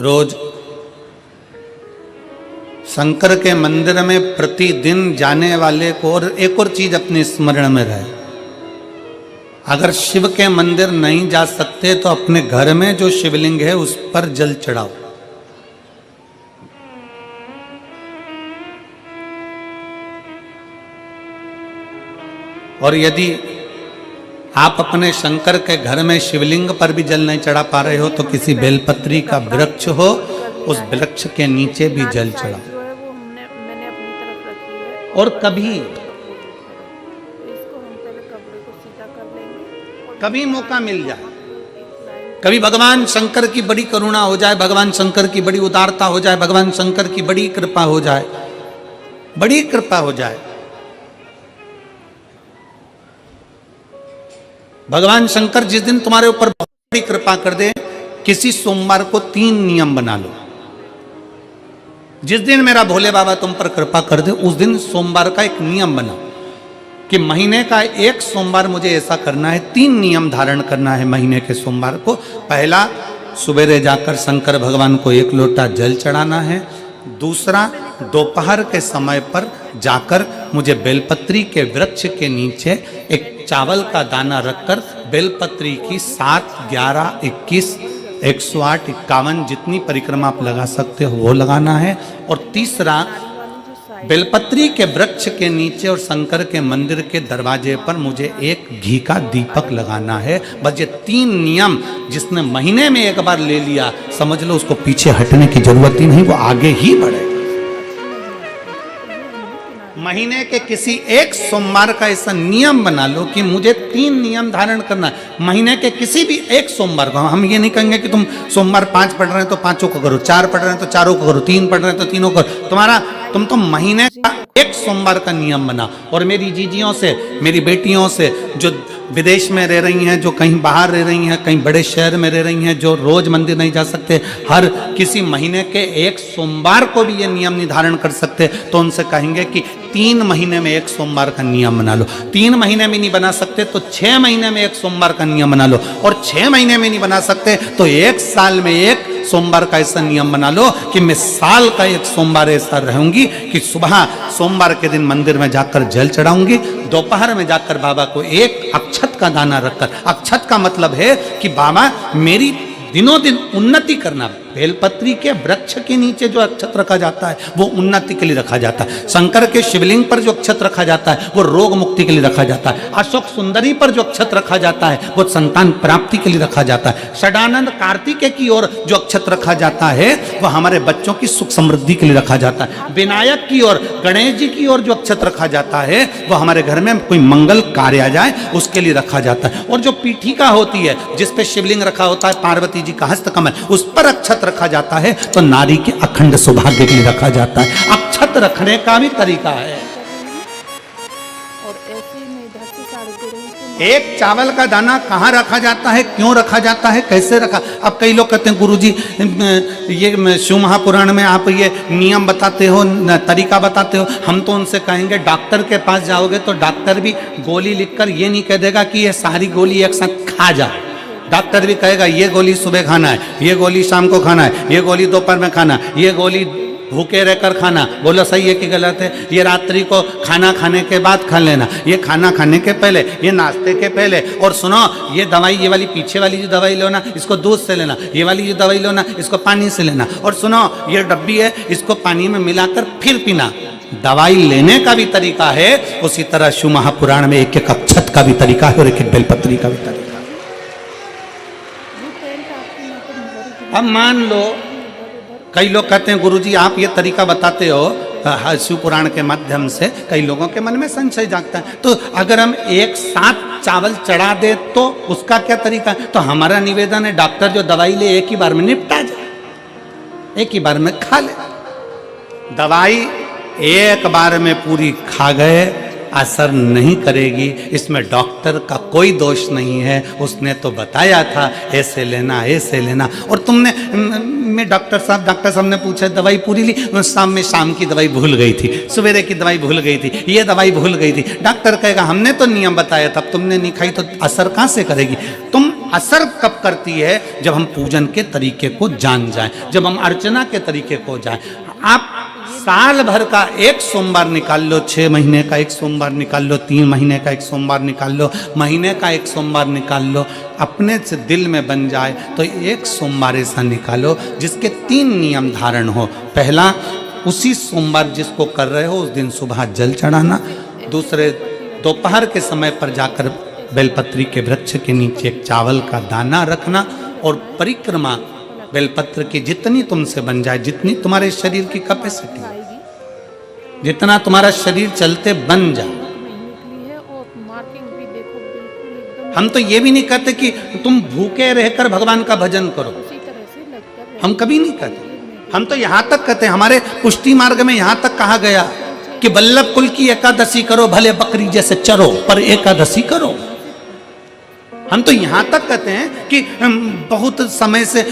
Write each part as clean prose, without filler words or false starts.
रोज शंकर के मंदिर में प्रतिदिन जाने वाले को, और एक और चीज अपने स्मरण में रहे, अगर शिव के मंदिर नहीं जा सकते तो अपने घर में जो शिवलिंग है उस पर जल चढ़ाओ। और यदि आप अपने शंकर के घर में शिवलिंग पर भी जल नहीं चढ़ा पा रहे हो तो किसी बेलपत्री का वृक्ष हो, उस वृक्ष के नीचे भी जल चढ़ाओ। और कभी मौका मिल जाए, कभी भगवान शंकर की बड़ी करुणा हो जाए, भगवान शंकर की बड़ी उदारता हो जाए, भगवान शंकर की बड़ी कृपा हो जाए, बड़ी कृपा हो जाए, भगवान शंकर जिस दिन तुम्हारे ऊपर बहुत बड़ी कृपा कर दे, किसी सोमवार को 3 नियम बना लो। जिस दिन मेरा भोले बाबा तुम पर कृपा कर दे उस दिन सोमवार का एक नियम बना कि महीने का एक सोमवार मुझे ऐसा करना है, 3 नियम धारण करना है महीने के सोमवार को। पहला, सुबेरे जाकर शंकर भगवान को 1 लोटा जल चढ़ाना है। दूसरा, दोपहर के समय पर जाकर मुझे बेलपत्री के वृक्ष के नीचे एक चावल का दाना रखकर बेलपत्री की 7, 11, 21, 108, 51 जितनी परिक्रमा आप लगा सकते हो वो लगाना है। और तीसरा, बेलपत्री के वृक्ष के नीचे और शंकर के मंदिर के दरवाजे पर मुझे एक घी का दीपक लगाना है। बस ये 3 नियम जिसने महीने में एक बार ले लिया, समझ लो उसको पीछे हटने की जरूरत ही नहीं, वो आगे ही बढ़े। महीने के किसी एक सोमवार का ऐसा नियम बना लो कि मुझे 3 नियम धारण करना है महीने के किसी भी एक सोमवार को। हम ये नहीं कहेंगे कि तुम सोमवार 5 पढ़ रहे हैं तो 5 को करो, 4 पढ़ रहे हैं तो 4 को करो, 3 पढ़ रहे हैं तो 3 को करो। तुम तो महीने का एक सोमवार का नियम बना। और मेरी जीजियों से, मेरी बेटियों से जो विदेश में रह रही हैं, जो कहीं बाहर रह रही हैं, कहीं बड़े शहर में रह रही हैं, जो रोज मंदिर नहीं जा सकते, हर किसी महीने के एक सोमवार को भी ये नियम निर्धारण कर सकते, तो उनसे कहेंगे कि 3 महीने में एक सोमवार का नियम बना लो। 3 महीने में नहीं बना सकते तो 6 महीने में एक सोमवार का नियम बना लो। और 6 महीने में नहीं बना सकते तो 1 साल में एक सोमवार का ऐसा नियम बना लो कि मैं साल का एक सोमवार ऐसा रहूंगी कि सुबह सोमवार के दिन मंदिर में जाकर जल चढ़ाऊंगी, दोपहर में जाकर बाबा को एक अक्षत का दाना रखकर, अक्षत का मतलब है कि बाबा मेरी दिनों दिन उन्नति करना। बेलपत्री के वृक्ष के नीचे जो अक्षत रखा जाता है वो उन्नति के लिए रखा जाता है। शंकर के शिवलिंग पर जो अक्षत रखा जाता है वो रोग मुक्ति के लिए रखा जाता है। अशोक सुंदरी पर जो अक्षत रखा जाता है वो संतान प्राप्ति के लिए रखा जाता है। षडानंद कार्तिकेय की ओर जो अक्षत रखा जाता है वो हमारे बच्चों की सुख समृद्धि के लिए रखा जाता है। विनायक की ओर, गणेश जी की ओर जो अक्षत रखा जाता है वो हमारे घर में कोई मंगल कार्य आ जाए उसके लिए रखा जाता है। और जो पीठिका होती है जिसपे शिवलिंग रखा होता है, पार्वती जी का हस्तकमल, उस पर अक्षत रखा जाता है तो नारी के अखंड सौभाग्य के लिए रखा जाता है। अक्षत रखने का भी तरीका है। एक चावल का दाना कहाँ रखा जाता है, क्यों रखा जाता है, कैसे रखा। अब कई लोग कहते हैं गुरुजी ये शिव महापुराण में आप ये नियम बताते हो, तरीका बताते हो। हम तो उनसे कहेंगे डॉक्टर के पास जाओगे तो डॉक्टर भी गोली लिखकर ये नहीं कह देगा कि ये सारी गोली एक साथ खा जाओ। डॉक्टर भी कहेगा ये गोली सुबह खाना है, ये गोली शाम को खाना है, ये गोली दोपहर में खाना, ये गोली भूखे रहकर खाना। बोलो सही है कि गलत है? ये रात्रि को खाना खाने के बाद खा लेना, ये खाना खाने के पहले, ये नाश्ते के पहले। और सुनो, ये दवाई, ये वाली पीछे वाली जो दवाई लो ना इसको दूध से लेना, ये वाली जो दवाई लो ना इसको पानी से लेना। और सुनो, ये डब्बी है इसको पानी में मिलाकर फिर पीना। दवाई लेने का भी तरीका है, उसी तरह शिव महापुराण में एक एक अक्षत का भी तरीका है और एक एक बेलपत्री का भी तरीका है। अब मान लो कई लोग कहते हैं गुरुजी आप ये तरीका बताते हो शिव पुराण के माध्यम से, कई लोगों के मन में संशय जागता है, तो अगर हम एक साथ चावल चढ़ा दे तो उसका क्या तरीका है? तो हमारा निवेदन है डॉक्टर जो दवाई ले एक ही बार में निपटा जाए, एक ही बार में खा ले। दवाई एक बार में पूरी खा गए असर नहीं करेगी, इसमें डॉक्टर का कोई दोष नहीं है। उसने तो बताया था ऐसे लेना, ऐसे लेना। और तुमने मैं डॉक्टर साहब ने पूछा दवाई पूरी ली, शाम की दवाई भूल गई थी, सवेरे की दवाई भूल गई थी, ये दवाई भूल गई थी। डॉक्टर कहेगा हमने तो नियम बताया था, तुमने नहीं खाई तो असर कहाँ से करेगी? तुम असर कब करती है? जब हम पूजन के तरीके को जान जाएं, जब हम अर्चना के तरीके को जाएं। आप साल भर का एक सोमवार निकाल लो, 6 महीने का एक सोमवार निकाल लो, 3 महीने का एक सोमवार निकाल लो, महीने का एक सोमवार निकाल लो, अपने से दिल में बन जाए तो एक सोमवार ऐसा निकालो जिसके 3 नियम धारण हो। पहला, उसी सोमवार जिसको कर रहे हो उस दिन सुबह जल चढ़ाना। दूसरे, दोपहर के समय पर जाकर बेलपत्री के वृक्ष के नीचे एक चावल का दाना रखना और परिक्रमा बेलपत्र की जितनी तुमसे बन जाए, जितनी तुम्हारे शरीर की कैपेसिटी, जितना तुम्हारा शरीर चलते बन जाए। हम तो ये भी नहीं कहते कि तुम भूखे रहकर भगवान का भजन करो, हम कभी नहीं कहते। हम तो यहाँ तक कहते हैं, हमारे पुष्टि मार्ग में यहाँ तक कहा गया कि वल्लभ कुल की एकादशी करो, भले बकरी जैसे चरो पर एकादशी करो। हम तो यहाँ तक कहते हैं कि बहुत समय से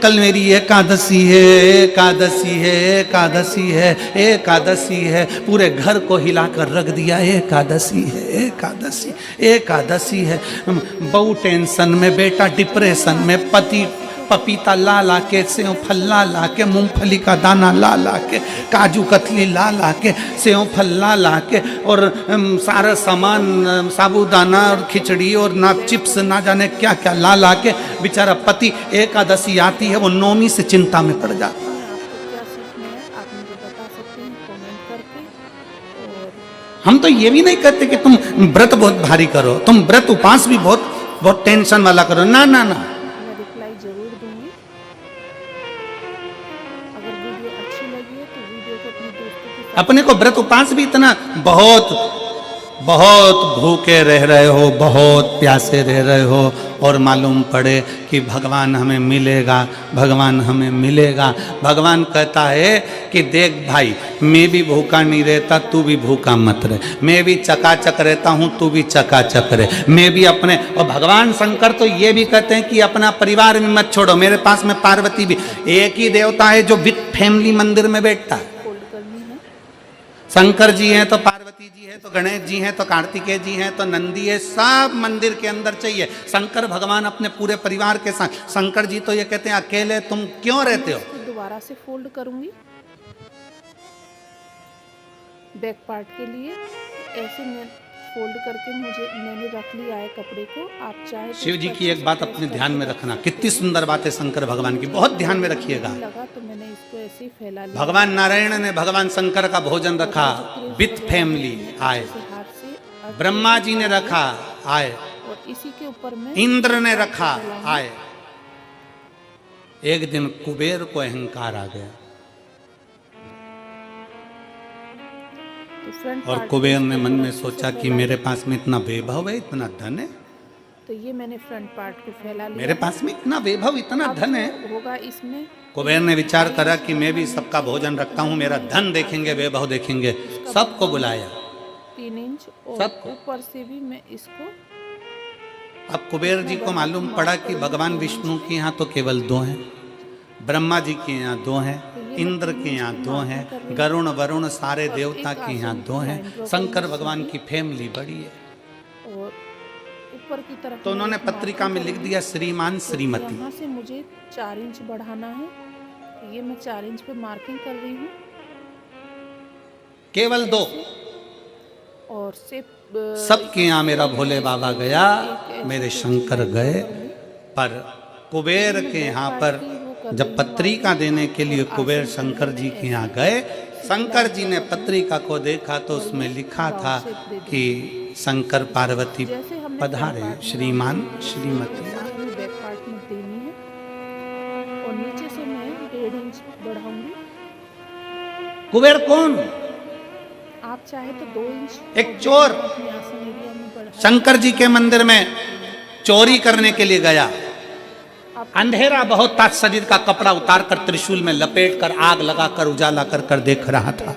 कल मेरी एकादशी है, एकादशी है, एकादशी है, एकादशी है, पूरे घर को हिलाकर रख दिया, एकादशी है, एकादशी, एकादशी है। बहू टेंशन में, बेटा डिप्रेशन में, पति पपीता ला ला के, सेव फल ला ला के, मूंगफली का दाना ला ला के, काजू कतली ला ला के, सेव फल ला ला के, और सारा सामान, साबूदाना और खिचड़ी और ना चिप्स ना जाने क्या क्या ला ला के, बेचारा पति एकादशी आती है वो नौमी से चिंता में पड़ जाता है। हम तो ये भी नहीं कहते कि तुम व्रत बहुत भारी करो, तुम व्रत उपास भी बहुत बहुत टेंशन वाला करो, ना ना ना। अपने को व्रत उपास भी इतना बहुत बहुत भूखे रह रहे हो, बहुत प्यासे रह रहे हो, और मालूम पड़े कि भगवान हमें मिलेगा, भगवान हमें मिलेगा। भगवान कहता है कि देख भाई, मैं भी भूखा नहीं रहता, तू भी भूखा मत रहे, मैं भी चकाचक रहता हूँ, तू भी चकाचक रहे, मैं भी अपने। और भगवान शंकर तो ये भी कहते हैं कि अपना परिवार में मत छोड़ो। मेरे पास में पार्वती भी, एक ही देवता है जो विद फैमिली मंदिर में बैठता है। शंकर जी हैं तो पार्वती जी है, तो गणेश जी हैं, तो कार्तिकेय जी हैं, तो नंदी है, सब मंदिर के अंदर चाहिए। शंकर भगवान अपने पूरे परिवार के साथ। शंकर जी तो ये कहते हैं अकेले तुम क्यों रहते हो। दोबारा से फोल्ड करूंगी बैक पार्ट के लिए, ऐसे मैं फोल्ड करके मैंने रख लिया है कपड़े को। आप चाहे शिव जी की एक बात अपने ध्यान में रखना, कितनी सुंदर बात है शंकर भगवान की, बहुत ध्यान में रखिएगा। लगा तो मैंने इसको ऐसे ही फैला लिया। भगवान नारायण ने भगवान शंकर का भोजन रखा, विथ फैमिली आए। ब्रह्मा जी ने रखा, आए। और इसी के ऊपर में इंद्र ने रखा, आए। एक दिन कुबेर को अहंकार आ गया, और कुबेर ने मन में सोचा कि मेरे पास में इतना वैभव है, इतना धन है, तो ये मैंने फ्रंट पार्ट को फैला लिया। मेरे पास में इतना वैभव, इतना धन है, होगा इसमें। कुबेर ने विचार करा कि मैं भी सबका भोजन रखता हूँ, मेरा धन देखेंगे, वैभव देखेंगे। सबको बुलाया, 3 इंच, और ऊपर से भी मैं इसको। अब कुबेर जी को मालूम पड़ा कि भगवान विष्णु के यहाँ तो केवल 2 हैं, ब्रह्मा जी के यहाँ 2 हैं, इंद्र के यहाँ 2 हैं, गरुण वरुण सारे देवता के यहाँ 2 हैं, शंकर भगवान की फैमिली बड़ी है। और ऊपर की तरफ तो उन्होंने पत्रिका में लिख दिया श्रीमान श्रीमती। यहाँ से मुझे 4 इंच बढ़ाना है, ये मैं 4 इंच पे मार्किंग कर रही हूँ, केवल 2। और से सबके यहाँ मेरा भोले बाबा गया, मेरे शंकर गए, पर कुबेर के यहाँ पर जब पत्रिका देने के लिए कुबेर शंकर जी के यहाँ गए, शंकर जी ने पत्रिका को देखा तो उसमें लिखा था कि शंकर पार्वती पधारे, श्रीमान श्रीमती। बैक पार्ट में देनी है, और नीचे से मैं 1.5 इंच बढ़ाऊंगी। कुबेर कौन? आप चाहे तो 2 इंच। एक चोर शंकर जी के मंदिर में चोरी करने के लिए गया, अंधेरा बहुत था, शरीर का कपड़ा उतार कर त्रिशूल में लपेट कर आग लगाकर उजाला कर देख रहा था।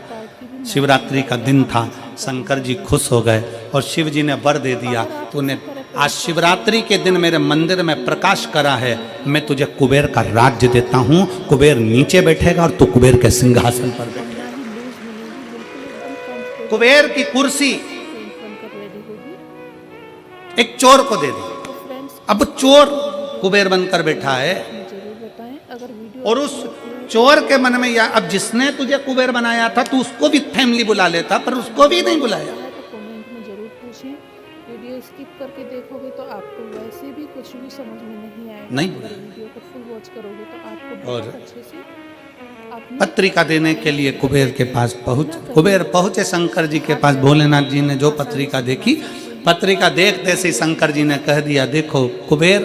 शिवरात्रि का दिन था, शंकर जी खुश हो गए और शिव जी ने वर दे दिया, तूने आज शिवरात्रि के दिन मेरे मंदिर में प्रकाश करा है, मैं तुझे कुबेर का राज्य देता हूँ। कुबेर नीचे बैठेगा और तू कुबेर के सिंहासन पर बैठेगा। कुबेर की कुर्सी एक चोर को दे दी। अब चोर कुबेर बनकर बैठा है। जरूर बताएं। अगर वीडियो और उस चोर के मन में या अब जिसने तुझे कुबेर बनाया था तू उसको भी फैमिली बुला लेता, पर उसको भी नहीं बुलाया। है तो कमेंट में ज़रूर पूछें। वीडियो स्किप करके देखोगे तो आपको वैसे भी कुछ भी समझ में नहीं आएगा। नहीं अगर वीडियो को फुल वॉच करोगे तो आपको और बहुत अच्छे से अपनी पत्रिका देने के लिए कुबेर के पास कुबेर पहुंचे शंकर जी के पास। भोलेनाथ जी ने जो पत्रिका देखी, पत्रिका देखते से शंकर जी ने कह दिया, देखो कुबेर,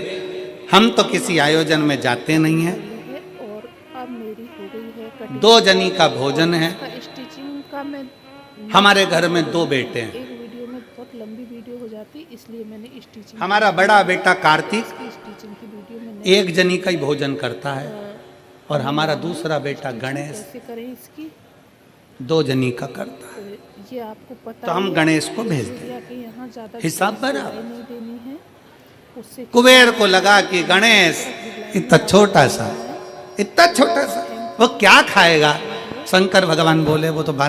हम तो किसी आयोजन में जाते नहीं हैं, है और अब मेरी हो गई है कटिंग। 2 जनी का भोजन है, इसका स्टिचिंग का मैं हमारे घर में 2 बेटे हैं, एक वीडियो में बहुत लंबी वीडियो हो जाती, इसलिए मैंने स्टिचिंग हमारा बड़ा बेटा कार्तिक की स्टिचिंग की वीडियो मैंने 1 जनी का ही भोजन करता है और हमारा दूसरा बेटा गणेश कैसे करें इसकी 2 जनी का करता है। तो ये आपको पता तो हम ही है। गणेश को भेज दें। भैया के यहाँ ज़्यादा हिसाब सिलाई बराबर। नहीं देनी है, उससे कुबेर को लगा कि गणेश इतना छोटा सा वो क्या खाएगा। शंकर भगवान बोले वो तो बात